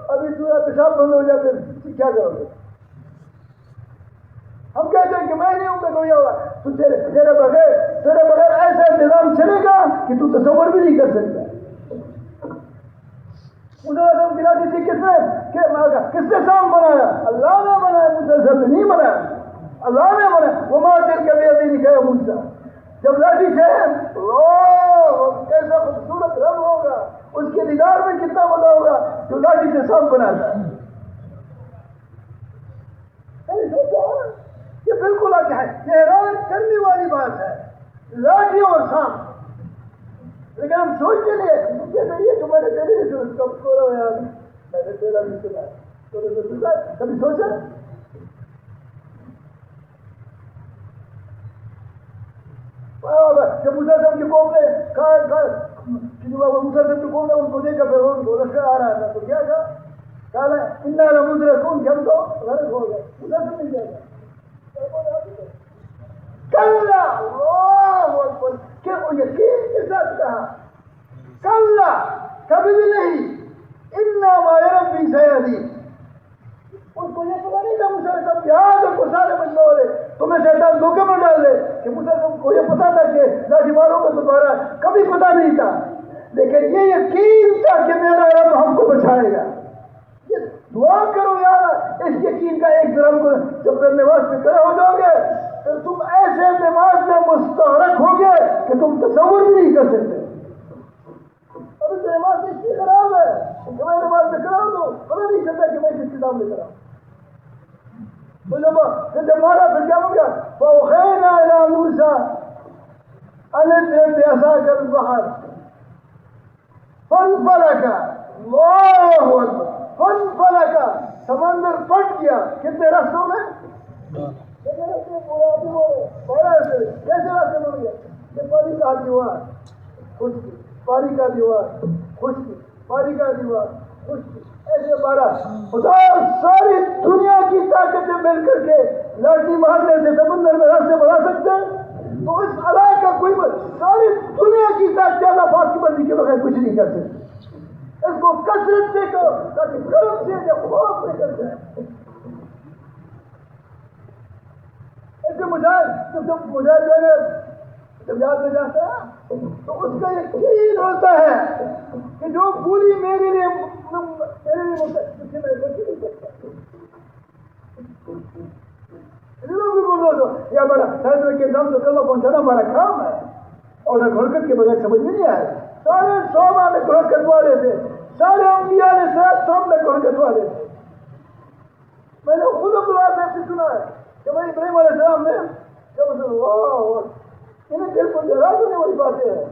ابھی تمہارا پیشاب بند ہو جائے پھر کیا کرو گے؟ ہم کہتے ہیں کہ میں نہیں ہوں گا تو یہ ہوگا. تو تیرے بغیر ایسا انتظام چلے گا کہ تو تصور بھی نہیں کر سکتا. کس نے سام بنایا؟ اللہ نے بنایا, مسلسل نے نہیں بنایا. اللہ نے بنایا. وہ ماتر کبھی ابھی نہیں کہا موسیٰ جب لاٹھی سے کیسا خوبصورت رنگ ہوگا, اس کے دیدار میں کتنا بڑا ہوگا جو لاٹھی سے سام بناتا ہے. یہ بالکل کیا ہے, یہ حیران کرنے والی بات ہے, لاٹھی اور سانپ. لیکن ہم سوچتے نہیں کہتے یہ تو میں نے پہلے نہیں سوچ کب سو رہا ہو یار میں نے تیرا نہیں سنا کبھی سوچا جب موسیٰ صاحب کی قوم نے موسیٰ صاحب کی قوم نے ان کو دیکھا پھر ان کو لشکر آ رہا تھا تو کیا کہا انا لمدرکون کہ ہم تو غرق ہو گئے موسیٰ صاحب نہیں جائے گا کلا اللہ اکبر کہ وہ یقین کے ساتھ کہا کلا کبھی بھی نہیں انا معی ربی سیہدین اس کو یہ پتا نہیں تھا موسیٰ صاحب یاد رکھو سارے مجمع والے تمہیں شیطان دھوکے میں ڈال دے کہ موسیٰ صاحب کو یہ پتا تھا کہ لاٹھی ماروں گا تو تمہارا کبھی پتا نہیں تھا لیکن یہ یقین تھا کہ میرا رب ہم کو بچائے گا یہ دعا کرو یار اس یقین کا ایک ذرا کو جب پھر نماز میں کھڑے ہو جاؤ گے پھر تم ایسے نماز میں مستغرق ہو گے کہ تم تصور بھی نہیں کر سکتے ابھی تو نماز اس کی خراب ہے کہ میں نماز میں کھڑا ہوں تو پتا نہیں چلتا کہ میں کس کتاب میں کھڑا ہوں تو جب مارا پھر کیا ہو گیا فَأَوْحَيْنَا إِلَىٰ مُوسَىٰ أَنِ اضْرِب بِعَصَاكَ الْبَحْرَ فَانْفَلَقَ اللَّهُ أَكْبَرُ فَانْفَلَقَ سمندر پھٹ گیا کتنے راستوں میں کیسے راستے بن گیا یہ پانی کا دیوار خشکی پانی کا دیوار خشکی پانی کا دیوار خشکی ایسے بارہ خدا ساری دنیا کی طاقتیں مل کر کے لاٹھی مارنے سے سمندر میں راستے بنا سکتے ہیں تو اس علاقے کا کوئی ساری دنیا کی طاقت اللہ پاک کی مرضی کے بغیر کچھ نہیں کر سکتے اس کو کثرت سے کرو تاکہ کرم سے یا خوف سے کر جائے ایسے مجاہد جو ہے جب یاد میں جاتا ہے تو اس کا یقین ہوتا ہے کہ جو پوری میرے لیے یا بڑا فیصلے کے نام تو کلمہ پہنچانا ہمارا کام ہے اور حرکت کے بغیر سمجھ میں نہیں آئے سارے 100 والے حرکت والے تھے سارے انبیاء نے سامنے حرکت والے تھے میں نے خود عبداللہ سے سنا ہے کہ بھائی ابراہیم علیہ السلام نے جب انہیں دل کو جگہ تو نہیں وہی باتیں ہیں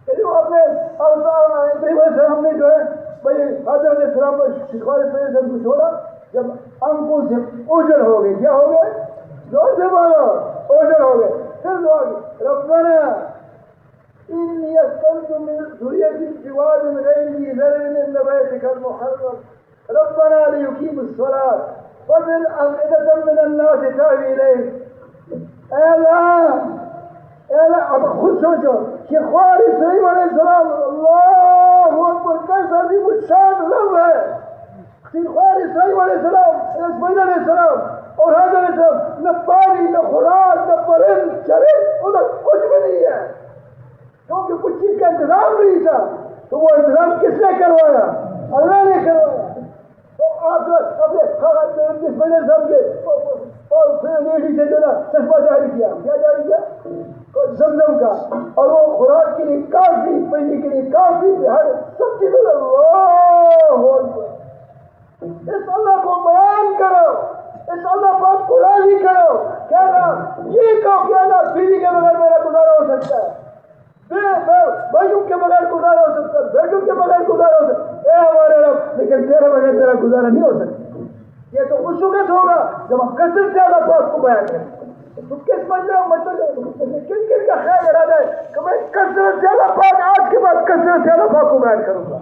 کہ جو اپنے ابراہیم علیہ السلام نے جو ہے بھائی حضرت علیہ السلام کو سکھوانے پہ سب کو چھوڑا جب آنکھوں سے اوجھل ہو گئے کیا ہو گئے زور سے بولو اوجھل ہو گئے پھر دعا کی ربنا انی اسکنت من ذریتی بواد غیر ذی زرع عند بیتک المحرم ربنا لیقیموا الصلاة فاجعل أفئدة من الناس تهوی الیہم اے اللہ اب خود سوچو کہ خوار اسرائیل علیہ السلام اللہ اکبر کیسا بھی مشان لو ہے کہ خوار اسرائیل علیہ السلام اسماعیل علیہ السلام اور حضرت علیہ السلام نہ پانی نہ خوراک نہ پرند چرند ادھر کچھ بھی نہیں ہے کیونکہ کچھ چیز کا انتظام نہیں تھا تو وہ انتظام کس نے کروایا اللہ نے کروایا تو آپ اپنے اسماعیل علیہ السلام کے اور پھر لیڈی سے جو نا چشمہ جاری کیا کیا جاری کیا زمزم کا اور وہ خوراک کے لیے کافی پہننے کے لیے کافی ہر سب چیزوں اس اللہ کو بیان کرو اس اللہ پاک کو راضی کرو کہنا یہ کہو کہ اللہ بیوی کے بغیر میرا گزارا ہو سکتا ہے بھائیوں کے بغیر گزارا ہو سکتا ہے بیٹوں کے بغیر گزارا ہو سکتا ہے اے ہمارے رب لیکن تیرے بغیر میرا گزارا نہیں ہو سکتا یہ تو اس وقت ہوگا جب ہم کثرت سے اللہ پاک کو بیان کریں تو کس کن کن کا خیال ارادہ ہے کہ میں کثرت سے اللہ پاک آج کے بعد کثرت سے اللہ پاک کو بیان کروں گا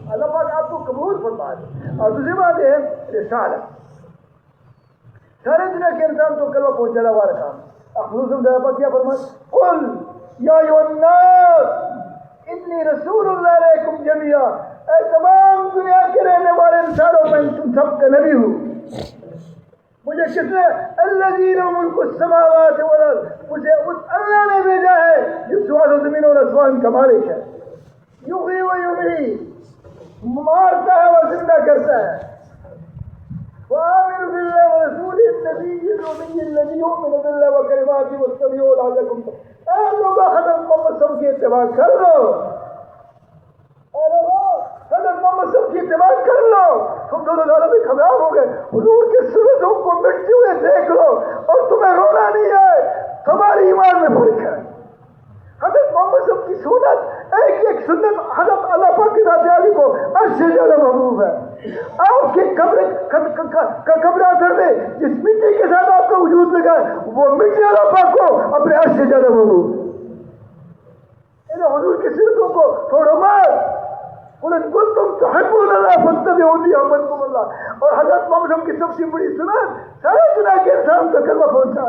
اللہ پاک آپ کو قبول فرما دے اور دوسری بات ہے رسالت سارے دنیا کے انسان تو کلمہ پہنچانا ہوا رکھا خصوص میں کیا فرمائے قل یا ایھا الناس انی رسول اللہ علیکم جمیعا اے تمام دنیا کے رہنے والے انسانوں میں تم سب کا نبی ہوں مجھے کس نے الذی لہ ملک السماوات والارض مجھے اس اللہ نے بھیجا ہے جو سواد و زمین اور آسمان کا مالک ہے یحیی و یمیت مارتا ہے اور زندہ کرتا ہے وآمنوا بالله ورسوله النبي الأمي الذي يؤمن بالله وكلماته واتبعوه لعلكم تهتدون اے لوگ حضرت محمد صلی اللہ علیہ وسلم کی اتباع کر لو اے لوگ حضرت محمد صلی اللہ علیہ وسلم کی اتباع کر لو تم دونوں دونوں میں کامیاب ہو گئے حضور کے سنتوں کو مٹتے ہوئے دیکھ لو اور تمہیں رونا نہیں ہے تمہاری ایمان میں فرق ہے حضرت محمد صلی اللہ علیہ وسلم کی سنت ایک سنت حضرت اللہ پاک کی ذات عالی کو عرش سے زیادہ محبوب ہے. آپ کے قبر اثر میں جس مٹی کے ساتھ آپ کا وجود لگا ہے وہ مٹی اللہ پاک کو اپنے عرش سے زیادہ محبوب. حضور کی سیرتوں کو چھوڑو مت. قل ان کنتم تحبون اللہ فاتبعونی یحببکم اللہ. اور حضرت محمد صلی اللہ علیہ وسلم کی سب سے بڑی سنت سارے دنیا کے انسان کو کلمہ پہنچا.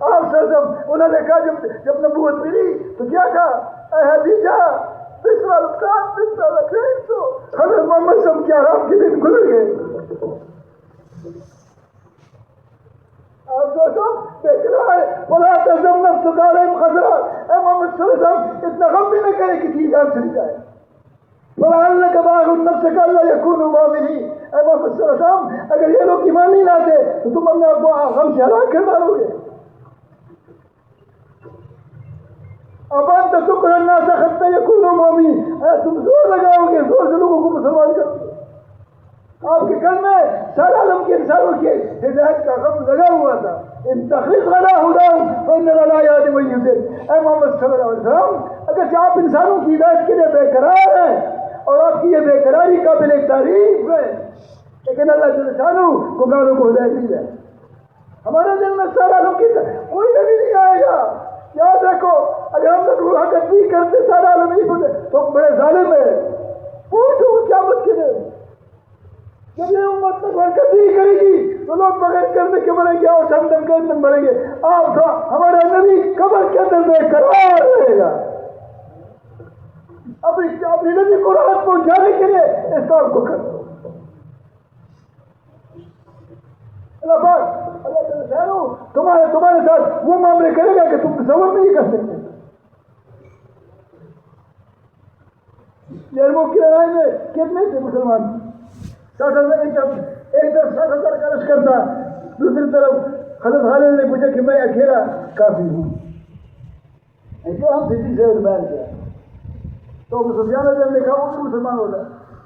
آپ سرزم انہوں نے کہا جب نبوت ملی تو کیا کہا؟ اے حدیجہ بسرا القرآن بسرا الخیر. تو حضرت محمد صلی اللہ علیہ وسلم کے آرام کے دن گزر گئے. آپ سوچو دیکھ رہا ہے فلا تحزن نفسک علیہم حسرات. اے محمد صلی اللہ علیہ وسلم اتنا غم بھی نہ کرے کہ چیز جان چلی جائے. فلعلک باخع نفسک الا یکونوا مؤمنین. اے محمد صلی اللہ علیہ وسلم اگر یہ لوگ ایمان نہیں لاتے تو تم اپنے آپ کو غم سے ہلاک کر ڈالو گے. اب انت تکره الناس حتى يكونوا مؤمنين. تم زور لگاؤ گے زور سے لوگوں کو مسلمان کر دو. آپ کے گھر میں سارے عالم کے انسانوں کے ہدایت کا غم لگا ہوا تھا. ان تخلص على هداهم فإننا لا يهدي من يضل. اے محمد صلی اللہ علیہ وسلم اگر آپ انسانوں کی ہدایت کے لیے بے قرار ہیں اور آپ کی یہ بے قراری قابل تعریف ہے لیکن اللہ جل شانہ گمراہوں کو ہدایت نہیں ہے. ہمارے دل میں سارا عالم کی کوئی نبی نہیں آئے گا. یاد رکھو اگر ہم لوگ حقیقت نہیں کرتے سارا عالم نہیں ہوتے تو بڑے ظالم ہے. پوچھو قیامت کے دن جب یہ امت حرکت نہیں کرے گی تو لوگ بغیر کرنے کے مریں گے اور دم دم کے اندر مریں گے. آپ ہمارا نبی قبر کے اندر بے قرار رہے گا. اپنی نبی کو راحت پہنچانے کے لیے اس کام کو کرو. اللہ پاک اللہ تمہارے ساتھ وہ معاملے کرے گا کہ تم تصور نہیں کر سکتے. یرموک کی لڑائی میں کتنے تھے مسلمان؟ 60,000. ایک طرف 60,000 کا لشکر تھا, دوسری طرف حضرت خالد نے پوچھا کہ میں اکیلا کافی ہوں. ایسے ہم سیدھی سے بیان کیا تو سفیان نے کہا وہ بھی مسلمان ہوتا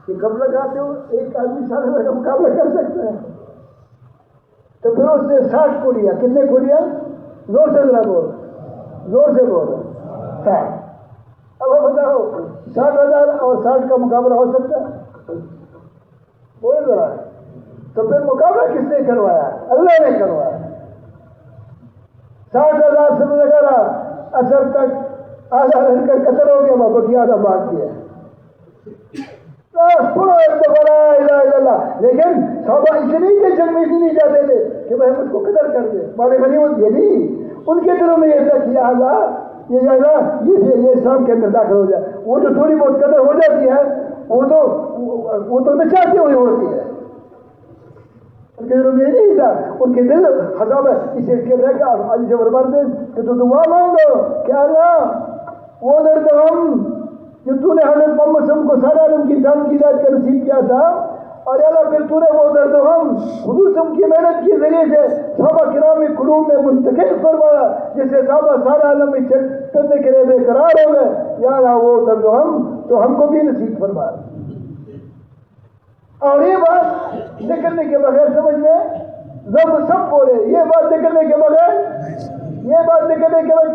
کہ قبلہ کہتے ہو ایک آدمی 60,000 کا مقابلہ کر سکتے ہیں. تو پھر اس نے 60 کو لیا. کتنے کو لیا؟ زور سے ذرا بول, زور سے بول. 60. اب وہ بتاؤ 60,000 اور 60 کا مقابلہ ہو سکتا ہے؟ بول ذرا. تو پھر مقابلہ کس نے کروایا؟ اللہ نے کروایا. 60,000 سے لگا اثر تک آدھا رہ کر قتل ہو گیا, واپس آدھا باغ کیا. لیکن صحابہ اتنی کے جنگ میں نہیں جاتے تھے کہ وہ مجھ کو قتل کر دے. مالے غنیمت یہ نہیں, ان کے دلوں میں یہ تھا کہ یہ اسلام کے اندر داخل ہو جائے. وہ جو تھوڑی بہت قدر ہو جاتی ہے وہ تو نچاتے ہوئے ہوتی ہے. ان کے دلوں میں یہ نہیں تھا. ان کے دل خزاب اسے کہتا ہے کہ علی سے برباد دیں کہ تو دعا مانگو کہ اللہ وہ درد ہم جو تو نے حضرت محمد صلی اللہ علیہ وسلم کو سارے عالم کی انسان کی ہدایت کا نصیب کیا تھا, اور اللہ پھر تو نے وہ درد ہم حضور صلی اللہ علیہ وسلم کی محنت کے ذریعے سے صحابہ کرام قلوب میں منتقل فرمایا, جس سے صحابہ سارے عالم میں چلنے کے لیے بے قرار ہو گئے. یا اللہ وہ درد ہم تو ہم کو بھی نصیب فرمایا. اور یہ بات نکلنے کے بغیر سمجھ میں ضب سب بولے, یہ بات نکلنے کے بغیر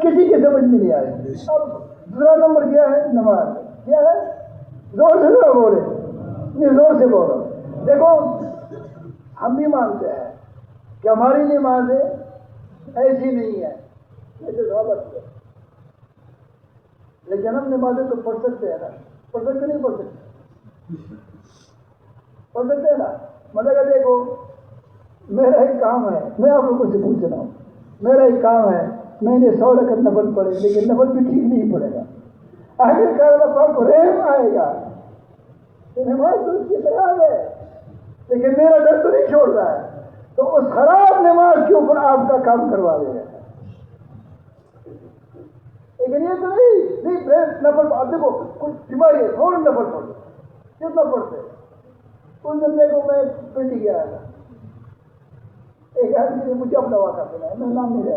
کسی کی سمجھ میں نہیں آئے. اب دوسرا نمبر کیا ہے؟ نماز. کیا ہے؟ زور سے ذرا بولے, یہ زور سے بولو. دیکھو ہم بھی مانتے ہیں کہ ہماری نمازیں ایسی نہیں ہے جیسے صحابت ہے, لیکن ہم نمازیں تو پڑھ سکتے ہیں نا. پڑھ سکتے نہیں پڑھ سکتے؟ پڑھ سکتے ہیں نا. مطلب دیکھو میرا ایک کام ہے, میں آپ لوگوں سے پوچھ رہا ہوں, میرا ایک کام ہے, میں نے 100 رکعت نفل پڑھے لیکن نفل بھی ٹھیک نہیں پڑے گا. آخر کار اللہ پاک کو رحم آئے گا. نماز تو اس کی طرح ہے لیکن میرا در تو نہیں چھوڑ رہا ہے, تو اس خراب نماز کے اوپر آپ کا کام کروا دے گا. لیکن یہ تو نہیں نفل. آپ دیکھو کچھ بیماری ہے فوراً نفل پڑھو. کتنا پڑھتے اس دن دیکھو میں پنڈی گیا تھا, ایک آدمی نے مجھے اپنا واقعہ سنایا, میں نام نہیں لیا.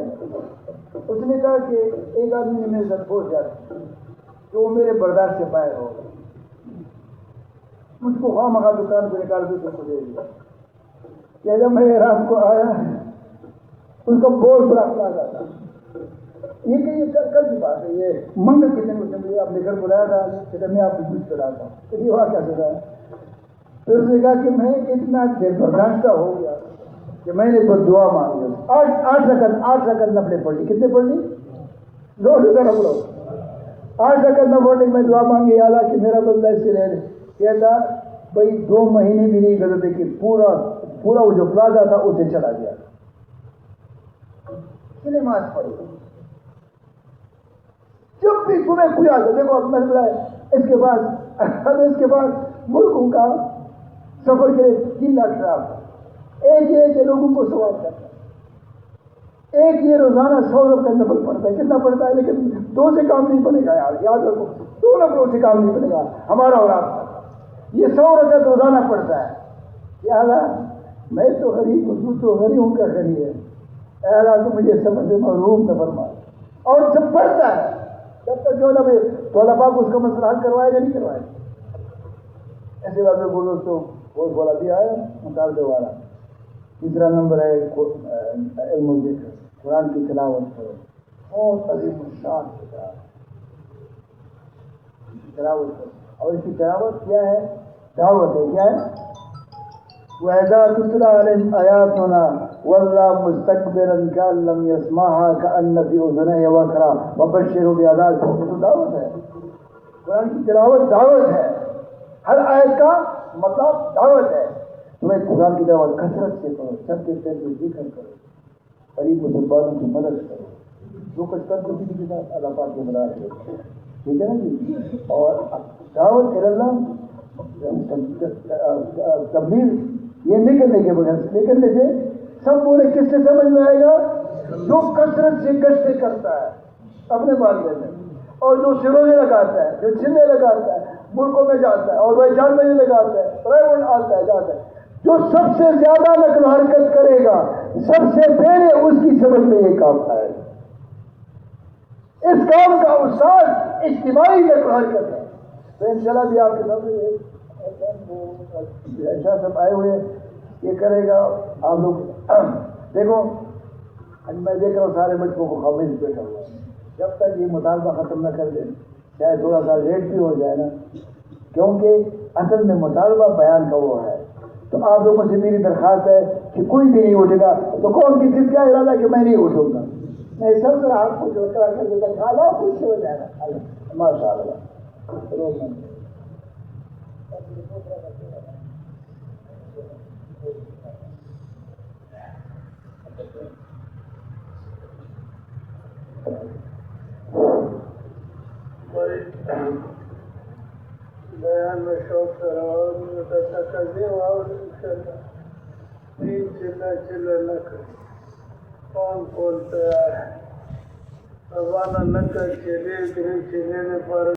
اس نے کہا کہ ایک آدمی نے میرے ساتھ پہنچ جاتا تو وہ میرے برداشت سے باہر ہو گیا. مجھ کو خواہ مخواہ دکان سے نکال کے کو دے دیا. کہ جب میں رات کو آیا اس کا بہت بڑا اخلاق تھا. یہ کل کی بات ہے، یہ منگل کے دن مجھے آپ نے گھر بلایا تھا کہ میں آپ کو دودھ پلاتا ہوں، تو یہ ہوا کیسے تھا؟ پھر اس نے کہا کہ میں اتنا دیر برداشتہ ہو گیا کہ میں نے تو دعا مانگی، آٹھ رکعت نفلیں پڑھ لی. کتنے پڑھ لی؟ دو ذرا بولو. 8 رکعت نہ پڑھنے میں دعا مانگی، یا اللہ کہ میرا بندہ اس سے رہ لے. کہتا بھائی 2 مہینے بھی نہیں گزرتے کہ پورا وہ جو پلازا تھا اسے چلا گیا. نماز پڑھی جب بھی تمہیں کوئی آتا دیکھو اب میں نے بتایا اس کے بعد ملکوں کا سفر کے 3 لاکھ ٹرافٹ، ایک یہ کہ لوگوں کو سوال کرتا ہے، ایک یہ روزانہ 100 روپے نفل پڑتا ہے. کتنا پڑتا ہے؟ لیکن 2 سے کام نہیں بنے گا یار، یاد رکھو 2 نفلوں سے کام نہیں بنے گا ہمارا اور آپ کا. یہ 100 روپے روزانہ پڑتا ہے. یا اللہ میں تو غریب ہوں، تو غریبوں کا غریب ہے، اے اللہ تو مجھے سمجھ سے محروم نہ فرما. اور جب پڑھتا ہے جب تک جو نہ تو اللہ پاک اس کا مسئلہ حل کروائے گا نہیں کروائے گا. ایسے بات میں بولو تو بہت بولا دیا ہے مطالبے والا. تیسرا نمبر ہے علم و ذکر، قرآن کی تلاوت کرو، بہت عظیم الشان تلاوت کرو. اور اس کی تلاوت کیا ہے؟ دعوت ہے. کیا ہے؟ وَإِذَا تُتْلَىٰ عَلَيْهِمْ آيَاتُنَا وَلَّوْا مُسْتَكْبِرًا كَأَن لَّمْ يَسْمَعْهَا كَأَنَّ فِي أُذُنَيْهِ وَقْرًا وَبَشِّرْهُ بِعَذَابٍ أَلِيمٍ. تو دعوت ہے، قرآن کی تلاوت دعوت ہے. ہر آیت کا مطلب دعوت ہے. تمہیں قرآن کی دعوت کثرت سے کرو، سب کے پیر کو ذکر کرو، غریب مسلمانوں کی مدد کرو، جو کچھ کر کو کسی کے ساتھ اللہ پاک کے بنا رہے. ٹھیک ہے نا جی؟ اور دعوت اللہ تبلیغ یہ نہیں کرنے کے بغیر نہیں کرنے سے سب بولے کس سے سمجھ میں آئے گا؟ جو کثرت سے گشتے کرتا ہے اپنے والدے میں، اور جو سروزے لگاتا ہے، جو چلے لگاتا ہے، ملکوں میں جاتا ہے، اور وہ 4 مہینے لگاتا ہے، پرائیویٹ آتا ہے جاتا ہے، جو سب سے زیادہ نقل و حرکت کرے گا سب سے پہلے اس کی سمجھ میں یہ کام آئے گا. اس کام کا استاد اجتماعی نقل و حرکت ہے. تو انشاءاللہ بھی آپ کے سامنے ایسا سب آئے ہوئے یہ کرے گا. آپ لوگ دیکھو میں دیکھ رہا ہوں سارے بچوں کو خاموش بیٹھا ہوا ہے. جب تک یہ مطالبہ ختم نہ کر دیں، چاہے تھوڑا سا لیٹ بھی ہو جائے نا، کیونکہ اصل میں مطالبہ بیان کا وہ ہے. تو آپ لوگوں سے میری درخواست ہے کہ کوئی بھی نہیں اٹھے گا تو کون کس کا ارادہ کہ میں نہیں اٹھوں گا، میں سب سے آپ کو جو کرا کر دیتا کھانا خوش ہو جائے گا. ماشاء اللہ. بیان میں شوق سے چلے نہ کر کون تیار ہے روانہ نہ کر چلے گرے چلے نے پر